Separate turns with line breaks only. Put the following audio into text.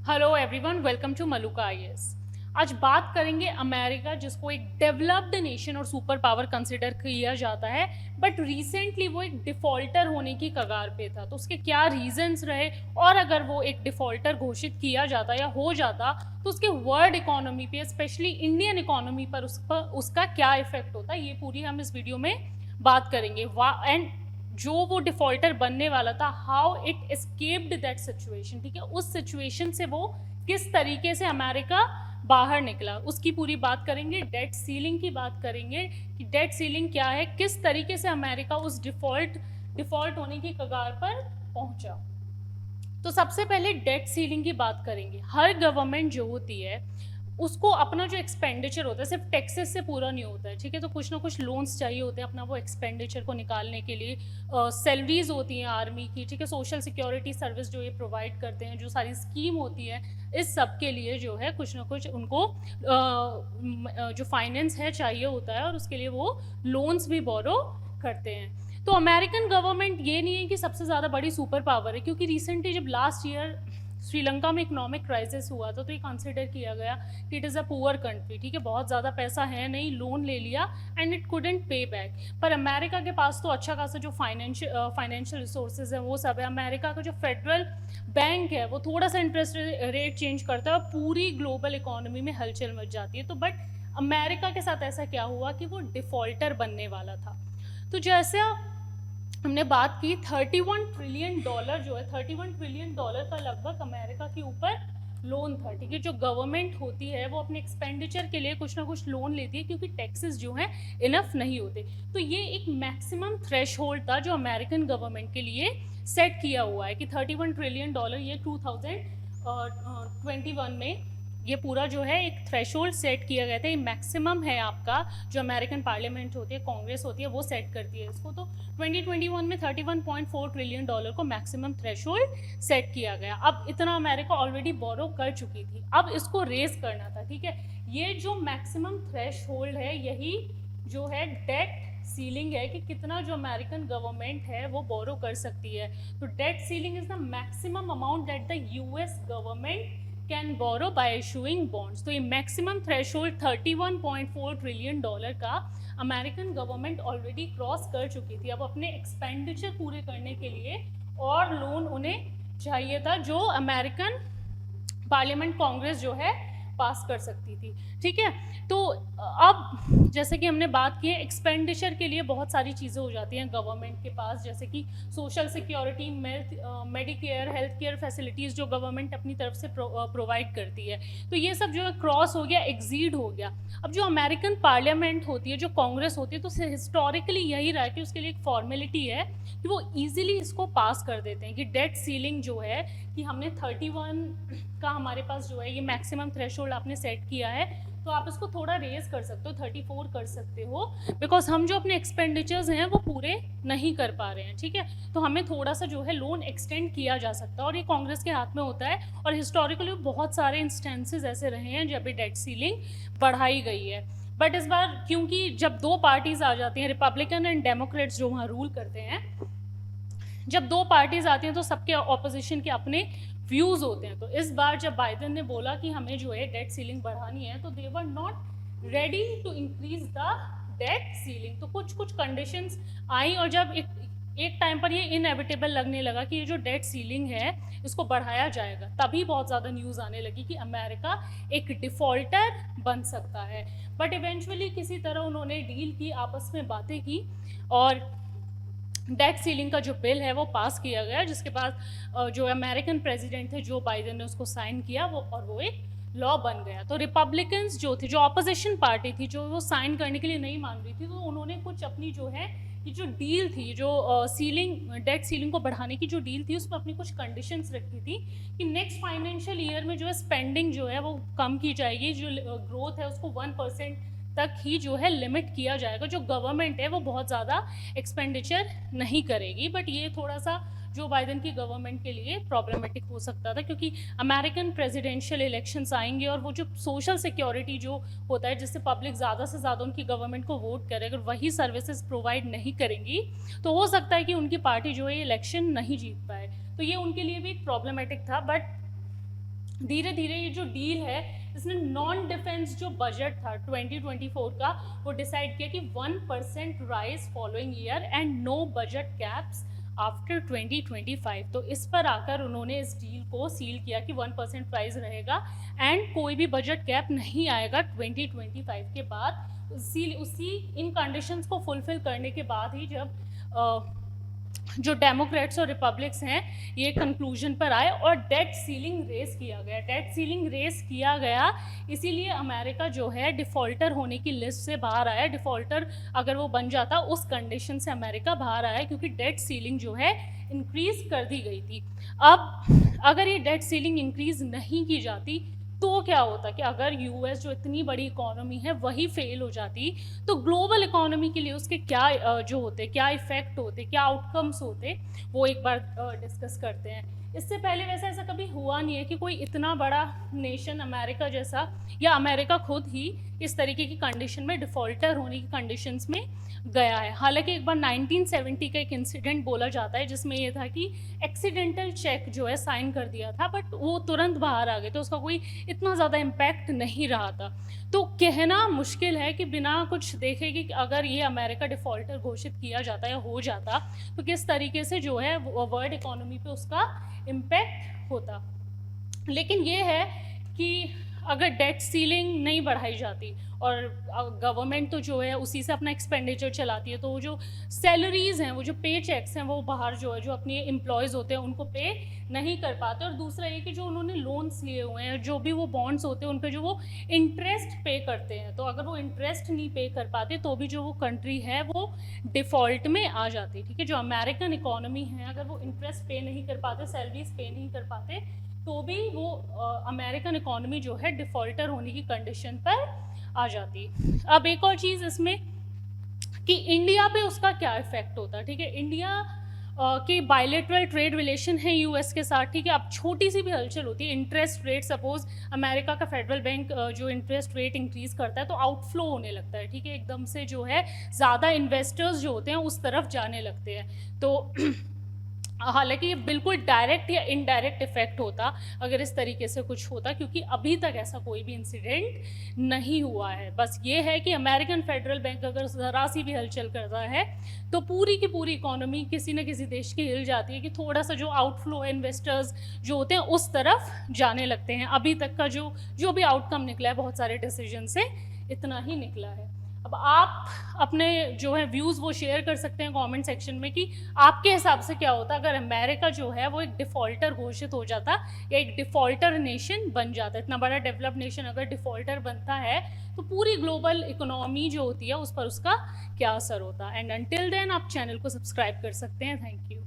Hello everyone, welcome to Maluka IAS. आज बात करेंगे अमेरिका, जिसको एक डेवलप्ड नेशन और सुपर पावर कंसिडर किया जाता है, बट रिसेंटली वो एक डिफॉल्टर होने की कगार पे था। तो उसके क्या रीजंस रहे, और अगर वो एक डिफॉल्टर घोषित किया जाता या हो जाता तो उसके वर्ल्ड इकोनॉमी पे, स्पेशली इंडियन इकोनॉमी पर उसका क्या इफेक्ट होता, ये पूरी हम इस वीडियो में बात करेंगे। एंड जो वो डिफॉल्टर बनने वाला था, how it escaped that situation. ठीक है, उस सिचुएशन से वो किस तरीके से अमेरिका बाहर निकला, उसकी पूरी बात करेंगे। डेट सीलिंग की बात करेंगे कि डेट सीलिंग क्या है, किस तरीके से अमेरिका उस डिफॉल्ट होने की कगार पर पहुंचा। तो सबसे पहले डेट सीलिंग की बात करेंगे। हर गवर्नमेंट जो होती है उसको अपना जो एक्सपेंडिचर होता है सिर्फ टैक्सेस से पूरा नहीं होता है। ठीक है, तो कुछ ना कुछ लोन्स चाहिए होते हैं अपना वो एक्सपेंडिचर को निकालने के लिए। सैलरीज होती हैं आर्मी की, ठीक है, सोशल सिक्योरिटी सर्विस जो ये प्रोवाइड करते हैं, जो सारी स्कीम होती है, इस सब के लिए जो है कुछ ना कुछ उनको जो फाइनेंस है चाहिए होता है, और उसके लिए वो लोन्स भी बोरो करते हैं। तो अमेरिकन गवर्नमेंट ये नहीं है कि सबसे ज़्यादा बड़ी सुपर पावर है, क्योंकि रिसेंटली जब लास्ट ईयर श्रीलंका में इकोनॉमिक क्राइसिस हुआ था तो ये कंसिडर किया गया कि it is a poor country. ठीक है, बहुत ज़्यादा पैसा है नहीं, लोन ले लिया एंड इट कुडेंट पे बैक। पर अमेरिका के पास तो अच्छा खासा जो फाइनेंशियल रिसोर्सेज है वो सब है। अमेरिका का जो फेडरल बैंक है वो थोड़ा सा इंटरेस्ट रेट चेंज करता है और पूरी ग्लोबल इकोनॉमी में हलचल मच जाती है। तो बट अमेरिका के साथ ऐसा क्या हुआ कि वो डिफॉल्टर बनने वाला था। तो जैसे हमने बात की, 31 ट्रिलियन डॉलर जो है, 31 ट्रिलियन डॉलर का लगभग अमेरिका के ऊपर लोन था। ठीक है, जो गवर्नमेंट होती है वो अपने एक्सपेंडिचर के लिए कुछ ना कुछ लोन लेती है, क्योंकि टैक्सेस जो हैं इनफ नहीं होते। तो ये एक मैक्सिमम थ्रेश होल्ड था जो अमेरिकन गवर्नमेंट के लिए सेट किया हुआ है कि 31 ट्रिलियन डॉलर, ये 2021 में ये पूरा जो है एक थ्रेशोल्ड सेट किया गया था। ये मैक्सिमम है आपका, जो अमेरिकन पार्लियामेंट होती है, कांग्रेस होती है, वो सेट करती है इसको। तो 2021 में 31.4 ट्रिलियन डॉलर को मैक्सिमम थ्रेशोल्ड सेट किया गया। अब इतना अमेरिका ऑलरेडी बोरो कर चुकी थी, अब इसको रेज करना था। ठीक है, ये जो मैक्सिमम थ्रेशोल्ड है, यही जो है डेट सीलिंग है कि कितना जो अमेरिकन गवर्नमेंट है वो बोरो कर सकती है। तो debt ceiling is the maximum amount that the US government can borrow by issuing bonds. तो ये मैक्सिमम थ्रेशोल्ड 31.4 ट्रिलियन डॉलर का अमेरिकन गवर्नमेंट ऑलरेडी क्रॉस कर चुकी थी। अब अपने एक्सपेंडिचर पूरे करने के लिए और लोन उन्हें चाहिए था, जो अमेरिकन पार्लियामेंट कांग्रेस जो है पास कर सकती थी। ठीक है, तो अब जैसे कि हमने बात की है, एक्सपेंडिचर के लिए बहुत सारी चीज़ें हो जाती हैं गवर्नमेंट के पास, जैसे कि social security, Medicare, health care facilities जो गवर्नमेंट अपनी तरफ से प्रोवाइड करती है। तो ये सब जो है क्रॉस हो गया, एक्सीड हो गया। अब जो अमेरिकन पार्लियामेंट होती है, जो कांग्रेस होती है, तो हिस्टोरिकली यही रहा कि उसके लिए एक फॉर्मेलिटी है कि वो ईजिली इसको पास कर देते हैं कि डेट सीलिंग जो है कि हमने 31 का हमारे पास जो है ये मैक्सिमम थ्रेशोल्ड आपने सेट किया है, तो आप इसको थोड़ा रेज कर सकते हो, 34 कर सकते हो, बिकॉज हम जो अपने एक्सपेंडिचर्स हैं वो पूरे नहीं कर पा रहे हैं। ठीक है, तो हमें थोड़ा सा जो है लोन एक्सटेंड किया जा सकता है, और ये कांग्रेस के हाथ में होता है। और हिस्टोरिकली बहुत सारे इंस्टेंसेस ऐसे रहे हैं जब भी डेट सीलिंग बढ़ाई गई है। बट इस बार क्योंकि जब दो पार्टीज आ जाती हैं, रिपब्लिकन एंड डेमोक्रेट्स जो वहाँ रूल करते हैं, जब दो पार्टीज आती हैं तो सबके ऑपोजिशन के अपने व्यूज होते हैं। तो इस बार जब बाइडेन ने बोला कि हमें जो है डेट सीलिंग बढ़ानी है, तो they were not ready to increase the debt ceiling. तो कुछ कुछ कंडीशंस आई, और जब एक टाइम पर ये इनएविटेबल लगने लगा कि ये जो डेट सीलिंग है इसको बढ़ाया जाएगा, तभी बहुत ज़्यादा न्यूज़ आने लगी कि अमेरिका एक डिफॉल्टर बन सकता है। बट इवेंचुअली किसी तरह उन्होंने डील की, आपस में बातें की, और डेट सीलिंग का जो बिल है वो पास किया गया, जिसके बाद जो अमेरिकन प्रेसिडेंट थे जो बाइडेन ने उसको साइन किया, वो एक लॉ बन गया। तो रिपब्लिकन्स जो थे, जो ऑपोजिशन पार्टी थी, जो वो साइन करने के लिए नहीं मान रही थी, तो उन्होंने कुछ अपनी जो है ये जो डील थी, जो डेट सीलिंग को बढ़ाने की जो डील थी, उसमें अपनी कुछ कंडीशंस रखी थी कि नेक्स्ट फाइनेंशियल ईयर में जो है स्पेंडिंग जो है वो कम की जाएगी, जो ग्रोथ है उसको 1% तक ही जो है लिमिट किया जाएगा। जो गवर्नमेंट है वो बहुत ज़्यादा एक्सपेंडिचर नहीं करेगी। बट ये थोड़ा सा जो बाइडेन की गवर्नमेंट के लिए प्रॉब्लमेटिक हो सकता था, क्योंकि अमेरिकन प्रेसिडेंशियल इलेक्शंस आएंगे, और वो जो सोशल सिक्योरिटी जो होता है, जिससे पब्लिक ज़्यादा से ज़्यादा उनकी गवर्नमेंट को वोट करे, अगर वही सर्विसेज प्रोवाइड नहीं करेंगी तो हो सकता है कि उनकी पार्टी जो है इलेक्शन नहीं जीत पाए। तो ये उनके लिए भी एक प्रॉब्लमेटिक था। बट धीरे धीरे ये जो डील है, इसने नॉन डिफेंस जो बजट था 2024 का, वो डिसाइड किया कि 1% rise following year and no budget caps after 2025। तो इस पर आकर उन्होंने इस डील को सील किया कि 1% प्राइस रहेगा एंड कोई भी बजट कैप नहीं आएगा 2025 के बाद। उसी इन कंडीशंस को फुलफिल करने के बाद ही जब जो डेमोक्रेट्स और रिपब्लिक्स हैं ये कंक्लूजन पर आए और डेट सीलिंग रेस किया गया। डेट सीलिंग रेस किया गया इसीलिए अमेरिका जो है डिफ़ॉल्टर होने की लिस्ट से बाहर आया। डिफ़ॉल्टर अगर वो बन जाता उस कंडीशन से अमेरिका बाहर आया, क्योंकि डेट सीलिंग जो है इंक्रीज़ कर दी गई थी। अब अगर ये डेट सीलिंग इंक्रीज़ नहीं की जाती तो क्या होता कि अगर यूएस जो इतनी बड़ी इकोनॉमी है वही फेल हो जाती, तो ग्लोबल इकोनॉमी के लिए उसके क्या जो होते, क्या इफ़ेक्ट होते, क्या आउटकम्स होते, वो एक बार डिस्कस करते हैं। इससे पहले वैसे ऐसा कभी हुआ नहीं है कि कोई इतना बड़ा नेशन अमेरिका जैसा, या अमेरिका खुद ही इस तरीके की कंडीशन में, डिफ़ॉल्टर होने की कंडीशंस में गया है। हालांकि एक बार 1970 का एक इंसिडेंट बोला जाता है जिसमें ये था कि एक्सीडेंटल चेक जो है साइन कर दिया था, बट वो तुरंत बाहर आ गए, तो उसका कोई इतना ज़्यादा इम्पैक्ट नहीं रहा था। तो कहना मुश्किल है कि बिना कुछ देखे कि अगर ये अमेरिका डिफ़ॉल्टर घोषित किया जाता या हो जाता तो किस तरीके से जो है वर्ल्ड इकोनॉमी पे उसका इम्पैक्ट होता। लेकिन ये है कि अगर डेट सीलिंग नहीं बढ़ाई जाती और गवर्नमेंट तो जो है उसी से अपना एक्सपेंडिचर चलाती है, तो वो जो सैलरीज़ हैं, वो जो पे चेक्स हैं, वो बाहर जो है जो अपने एम्प्लॉयज़ होते हैं उनको पे नहीं कर पाते। और दूसरा ये कि जो उन्होंने लोन्स लिए हुए हैं, जो भी वो बॉन्ड्स होते हैं उन पे जो वो इंटरेस्ट पे करते हैं, तो अगर वो इंटरेस्ट नहीं पे कर पाते तो भी जो वो कंट्री है वो डिफ़ॉल्ट में आ जाती। ठीक है, जो अमेरिकन इकोनॉमी है अगर वो इंटरेस्ट पे नहीं कर पाते, सैलरीज पे नहीं कर पाते, तो भी वो अमेरिकन इकोनॉमी जो है डिफ़ॉल्टर होने की कंडीशन पर आ जाती। अब एक और चीज़ इसमें कि इंडिया पे उसका क्या इफ़ेक्ट होता है। ठीक है, इंडिया के बायलैटरल ट्रेड रिलेशन है यूएस के साथ। ठीक है, अब छोटी सी भी हलचल होती है, इंटरेस्ट रेट, सपोज अमेरिका का फेडरल बैंक जो इंटरेस्ट रेट इंक्रीज़ करता है तो आउटफ्लो होने लगता है। ठीक है, एकदम से जो है ज़्यादा इन्वेस्टर्स जो होते हैं उस तरफ जाने लगते हैं। तो हालांकि ये बिल्कुल डायरेक्ट या इनडायरेक्ट इफेक्ट होता अगर इस तरीके से कुछ होता, क्योंकि अभी तक ऐसा कोई भी इंसिडेंट नहीं हुआ है। बस ये है कि अमेरिकन फेडरल बैंक अगर ज़रा सी भी हलचल करता है तो पूरी की पूरी इकोनॉमी किसी न किसी देश की हिल जाती है, कि थोड़ा सा जो आउटफ्लो इन्वेस्टर्स जो होते हैं उस तरफ जाने लगते हैं। अभी तक का जो भी आउटकम निकला है बहुत सारे डिसीजन से इतना ही निकला है। अब आप अपने जो है व्यूज़ वो शेयर कर सकते हैं कमेंट सेक्शन में कि आपके हिसाब से क्या होता अगर अमेरिका जो है वो एक डिफ़ॉल्टर घोषित हो जाता या एक डिफ़ॉल्टर नेशन बन जाता। इतना बड़ा डेवलप्ड नेशन अगर डिफ़ॉल्टर बनता है तो पूरी ग्लोबल इकोनॉमी जो होती है उस पर उसका क्या असर होता। एंड अनटिल देन आप चैनल को सब्सक्राइब कर सकते हैं। Thank you.